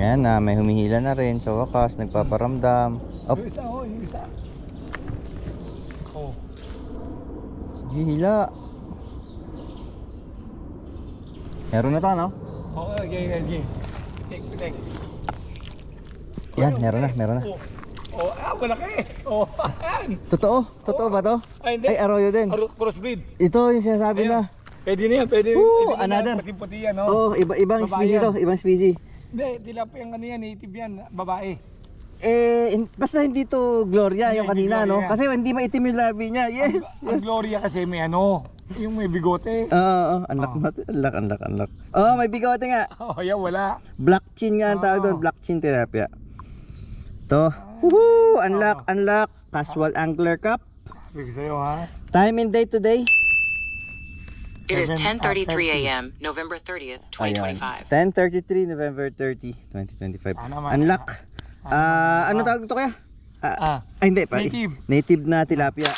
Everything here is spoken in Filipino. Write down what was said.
Ayan na, may humihila na rin sa wakas, nagpaparamdam. Op. Yung isa, oh, yung isa. Oh. Sige, hila. Meron na to, no? Oo, okay. Take. Yan, meron na. Oh, malaki. Oh, ayan. Totoo ba to? Ay, hindi. Ay, arroyo din. Crossbreed. Ito yung sinasabi Ayan. na. Pwede na yan, pwede. Woo, Pwede another. na, puti-puti yan, no? Oh, ibang Babae species yan. to, ibang species. Hindi, tilapia yung ano yan, native yan, babae. Basta hindi to Gloria Hindi, yung hindi kanina, no? Gloria. Kasi hindi maitim yung larvae niya. Yes, Ang yes. Gloria kasi may ano, yung may bigote. Oo, unlock natin. Unlock. Oh, may bigote nga. Oh, yan, wala. Black chin nga ang tawag doon, black chin tilapia. To. Woohoo! Unlock. Casual angler cup. Bigay sa'yo, ha? Time and date today. It is 10:30 10:33 a.m., November 30th, 2025. 10:33 November 30, 2025. Naman. Unlock. Ano tawag ito kaya? Ay, hindi. Native. Native na tilapia.